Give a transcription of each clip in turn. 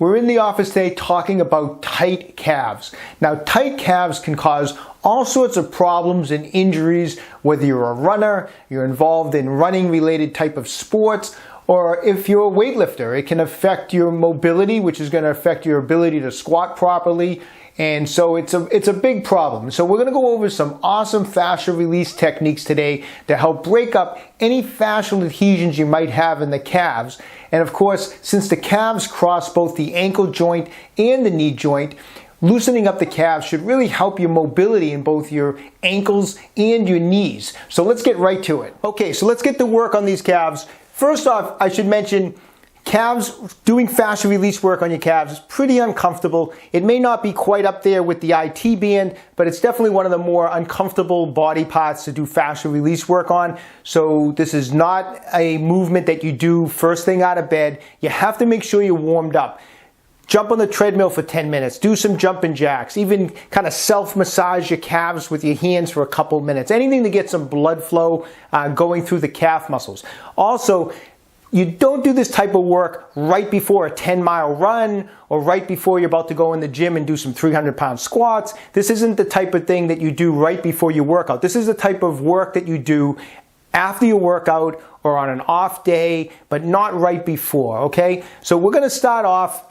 We're in the office today talking about tight calves. Now, tight calves can cause all sorts of problems and injuries, whether you're a runner, you're involved in running related type of sports, or if you're a weightlifter. It can affect your mobility, which is going to affect your ability to squat properly. And so it's a big problem. So we're going to go over some awesome fascia release techniques today to help break up any fascial adhesions you might have in the calves. And of course, since the calves cross both the ankle joint and the knee joint, loosening up the calves should really help your mobility in both your ankles and your knees. So let's get right to it. Okay, so let's get to work on these calves. First off, I should mention, calves, doing fascia release work on your calves is pretty uncomfortable. It may not be quite up there with the IT band, but it's definitely one of the more uncomfortable body parts to do fascia release work on. So this is not a movement that you do first thing out of bed. You have to make sure you're warmed up. Jump on the treadmill for 10 minutes, do some jumping jacks, even kind of self-massage your calves with your hands for a couple minutes. Anything to get some blood flow going through the calf muscles. Also, you don't do this type of work right before a 10-mile run or right before you're about to go in the gym and do some 300-pound squats. This isn't the type of thing that you do right before your workout. This is the type of work that you do after your workout or on an off day, but not right before, okay? So we're going to start off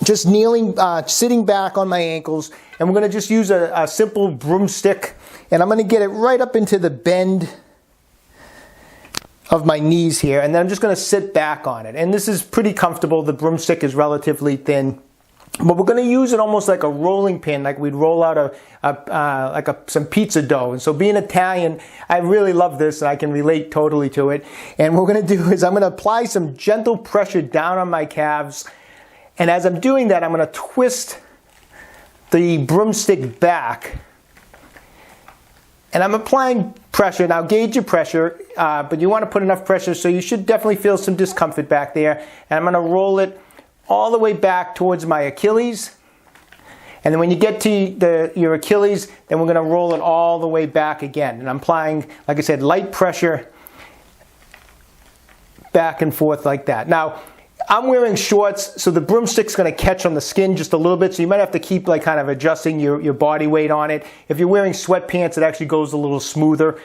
just kneeling, sitting back on my ankles, and we're going to just use a simple broomstick, and I'm going to get it right up into the bend of my knees here, and then I'm just going to sit back on it. And this is pretty comfortable. The broomstick is relatively thin, but we're going to use it almost like a rolling pin, like we'd roll out some pizza dough. And so being Italian, I really love this, and I can relate totally to it. And what we're going to do is I'm going to apply some gentle pressure down on my calves, and as I'm doing that, I'm going to twist the broomstick back. And I'm applying pressure. Now gauge your pressure, but you want to put enough pressure, so you should definitely feel some discomfort back there. And I'm going to roll it all the way back towards my Achilles. And then when you get to your Achilles, then we're going to roll it all the way back again. And I'm applying, like I said, light pressure back and forth like that. Now, I'm wearing shorts, so the broomstick's going to catch on the skin just a little bit, so you might have to keep like kind of adjusting your body weight on it. If you're wearing sweatpants, it actually goes a little smoother.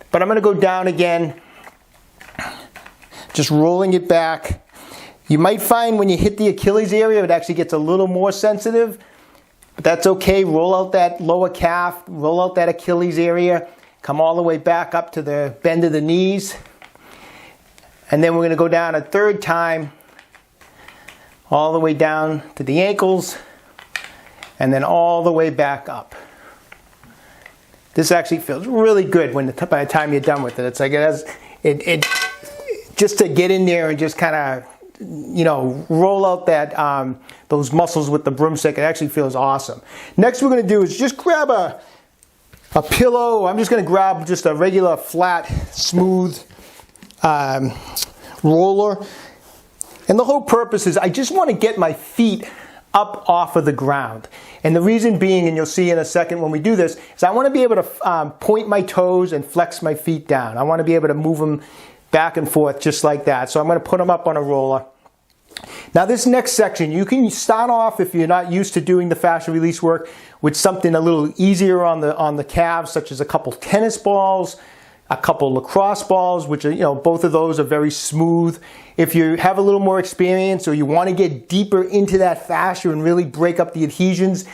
But I'm going to go down again, just rolling it back. You might find when you hit the Achilles area, it actually gets a little more sensitive, but that's okay. Roll out that lower calf, roll out that Achilles area, come all the way back up to the bend of the knees. And then we're going to go down a third time, all the way down to the ankles, and then all the way back up. This actually feels really good by the time you're done with it. It's like it just to get in there and just kind of, roll out that those muscles with the broomstick. It actually feels awesome. Next, we're going to do is just grab a pillow. I'm just going to grab just a regular flat, smooth roller. And the whole purpose is I just want to get my feet up off of the ground. And the reason being, and you'll see in a second when we do this, is I want to be able to point my toes and flex my feet down. I want to be able to move them back and forth just like that. So I'm going to put them up on a roller. Now this next section, you can start off, if you're not used to doing the fascia release work, with something a little easier on the calves, such as a couple tennis balls, a couple lacrosse balls, which are, both of those are very smooth. If you have a little more experience or you want to get deeper into that fascia and really break up the adhesions,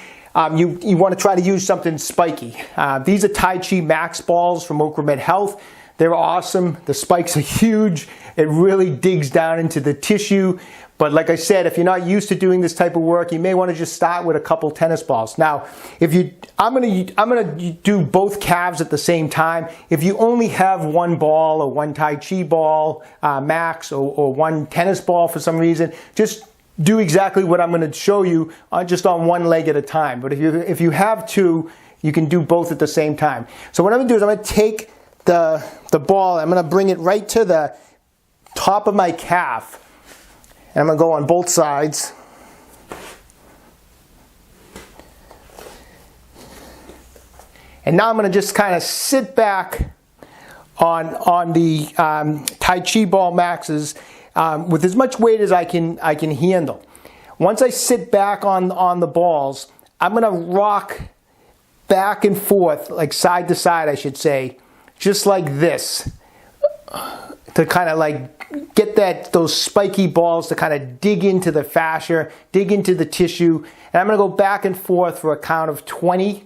you want to try to use something spiky. These are Tai Chi Max balls from OcraMed Health. They're awesome. The spikes are huge. It really digs down into the tissue. But like I said, if you're not used to doing this type of work, you may want to just start with a couple tennis balls. Now, I'm gonna do both calves at the same time. If you only have one ball or one Tai Chi ball max or one tennis ball for some reason, just do exactly what I'm going to show you just on one leg at a time. But if you have two, you can do both at the same time. So what I'm going to do is I'm going to take the ball, I'm going to bring it right to the top of my calf. And I'm going to go on both sides. And now I'm going to just kind of sit back on the Tai Chi ball maxes with as much weight as I can handle. Once I sit back on the balls, I'm going to rock back and forth, like side to side, I should say, just like this, to kind of like get those spiky balls to kind of dig into the fascia, dig into the tissue. And I'm going to go back and forth for a count of 20.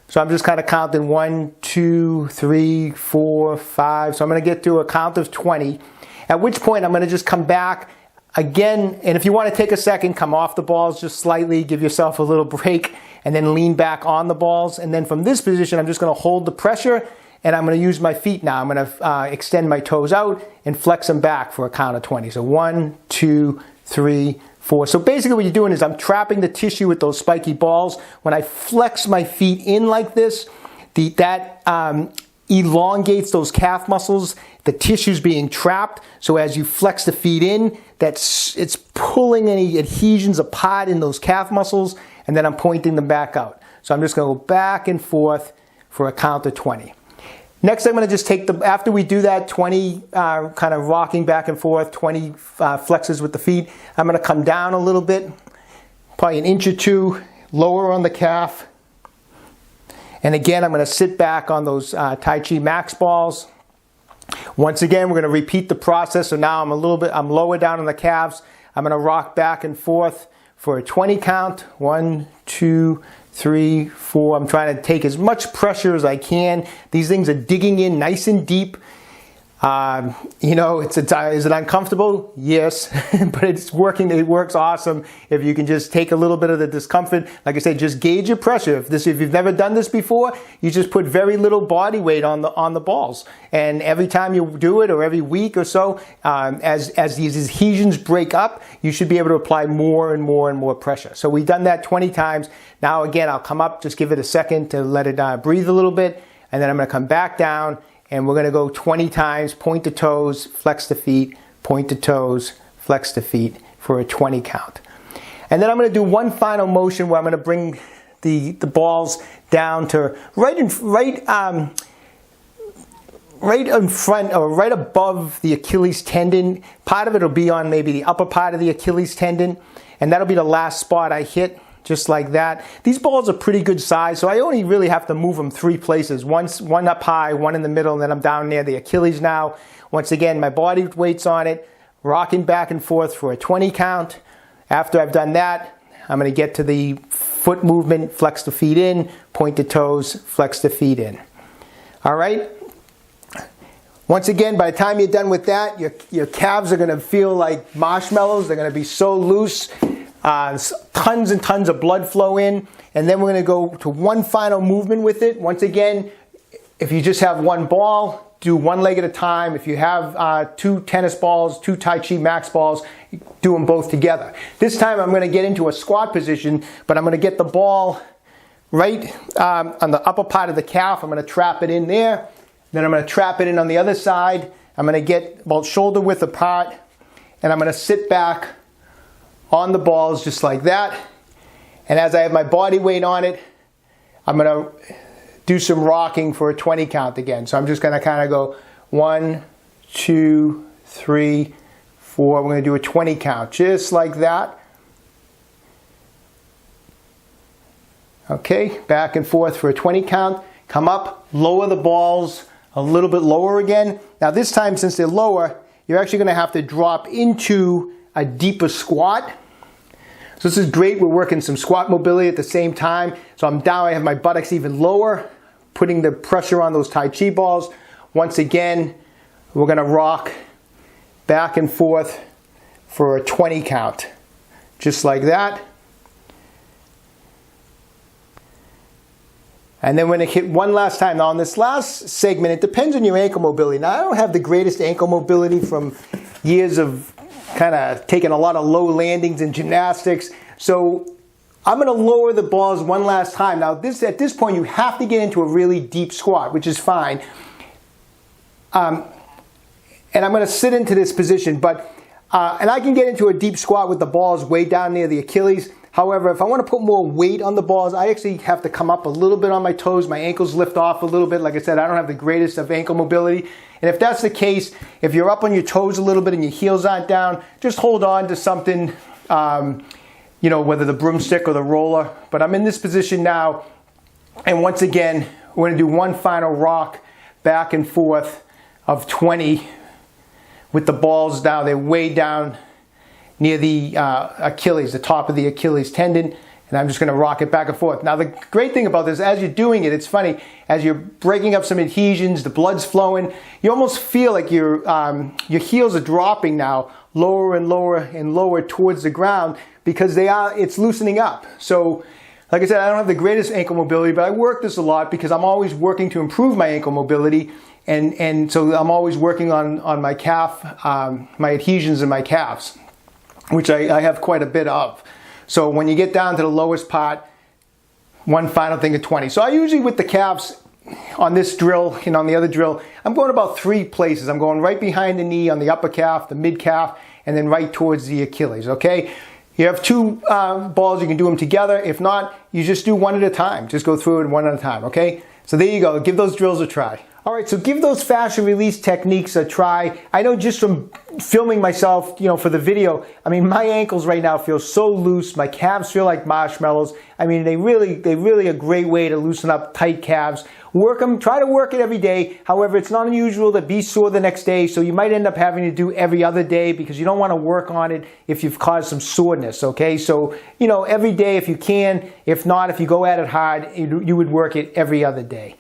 So I'm just kind of counting 1, 2, 3, 4, 5. So I'm going to get to a count of 20, at which point I'm going to just come back again. And if you want to take a second, come off the balls just slightly, give yourself a little break, and then lean back on the balls. And then from this position, I'm just going to hold the pressure, and I'm going to use my feet now. I'm going to extend my toes out and flex them back for a count of 20. So 1, 2, 3, 4. So basically what you're doing is I'm trapping the tissue with those spiky balls. When I flex my feet in like this, that elongates those calf muscles. The tissue's being trapped. So as you flex the feet in, it's pulling any adhesions apart in those calf muscles, and then I'm pointing them back out. So I'm just going to go back and forth for a count of 20. Next, I'm going to just take after we do that 20 kind of rocking back and forth, 20 flexes with the feet, I'm going to come down a little bit, probably an inch or two, lower on the calf. And again, I'm going to sit back on those Tai Chi Max balls. Once again, we're going to repeat the process. So now I'm lower down on the calves. I'm going to rock back and forth for a 20 count. 1, 2, 3, 4. I'm trying to take as much pressure as I can. These things are digging in nice and deep. You know, is it uncomfortable? Yes, but it's working. It works awesome if you can just take a little bit of the discomfort. Like I said, just gauge your pressure. If you've never done this before, you just put very little body weight on the balls, and every time you do it, or every week or so, as these adhesions break up, you should be able to apply more and more and more pressure. So we've done that 20 times. Now again, I'll come up, just give it a second to let it breathe a little bit, and then I'm going to come back down. And we're going to go 20 times, point the toes, flex the feet, point the toes, flex the feet for a 20 count. And then I'm going to do one final motion where I'm going to bring the balls down to right in front, or right above the Achilles tendon. Part of it will be on maybe the upper part of the Achilles tendon, and that'll be the last spot I hit. Just like that. These balls are pretty good size, so I only really have to move them 3 places. One up high, one in the middle, and then I'm down near the Achilles now. Once again, my body weight's on it, rocking back and forth for a 20 count. After I've done that, I'm going to get to the foot movement, flex the feet in, point the toes, flex the feet in. All right? Once again, by the time you're done with that, your calves are going to feel like marshmallows. They're going to be so loose. Tons and tons of blood flow in, and then we're going to go to one final movement with it. Once again, if you just have one ball, do one leg at a time. If you have 2 tennis balls, 2 Tai Chi Max balls, do them both together. This time I'm going to get into a squat position, but I'm going to get the ball right on the upper part of the calf. I'm going to trap it in there. Then I'm going to trap it in on the other side. I'm going to get about shoulder width apart, and I'm going to sit back on the balls just like that. And as I have my body weight on it, I'm going to do some rocking for a 20 count again. So I'm just going to kind of go 1, 2, 3, 4. We're going to do a 20 count just like that. Okay, back and forth for a 20 count. Come up, lower the balls a little bit lower again. Now this time, since they're lower, you're actually going to have to drop into a deeper squat. So this is great. We're working some squat mobility at the same time. So I'm down, I have my buttocks even lower, putting the pressure on those Tai Chi balls. Once again, we're going to rock back and forth for a 20 count. Just like that. And then we're going to hit one last time. Now on this last segment, it depends on your ankle mobility. Now I don't have the greatest ankle mobility from years of kind of taking a lot of low landings in gymnastics. So I'm going to lower the balls one last time. Now at this point you have to get into a really deep squat, which is fine. And I'm going to sit into this position, but and I can get into a deep squat with the balls way down near the Achilles. However, if I want to put more weight on the balls, I actually have to come up a little bit on my toes. My ankles lift off a little bit. Like I said, I don't have the greatest of ankle mobility. And if that's the case, if you're up on your toes a little bit and your heels aren't down, just hold on to something you know, whether the broomstick or the roller. But I'm in this position now, and once again, we're going to do one final rock back and forth of 20 with the balls now. They're way down near the Achilles, the top of the Achilles tendon. And I'm just going to rock it back and forth. Now, the great thing about this, as you're doing it, it's funny, as you're breaking up some adhesions, the blood's flowing, you almost feel like your heels are dropping now, lower and lower and lower towards the ground, because it's loosening up. So, like I said, I don't have the greatest ankle mobility, but I work this a lot because I'm always working to improve my ankle mobility. And so I'm always working on my calf, my adhesions in my calves, which I have quite a bit of. So when you get down to the lowest part, one final thing of 20. So I usually, with the calves on this drill and on the other drill, I'm going about 3 places. I'm going right behind the knee on the upper calf, the mid calf, and then right towards the Achilles, okay? You have 2 balls, you can do them together. If not, you just do one at a time. Just go through it one at a time, okay? So there you go. Give those drills a try. All right, so give those fascia release techniques a try. I know just from filming myself, you know, for the video, I mean, my ankles right now feel so loose. My calves feel like marshmallows. I mean, they really a great way to loosen up tight calves. Work them, try to work it every day. However, it's not unusual to be sore the next day, so you might end up having to do every other day because you don't want to work on it if you've caused some soreness, okay? So, you know, every day if you can. If not, if you go at it hard, you would work it every other day.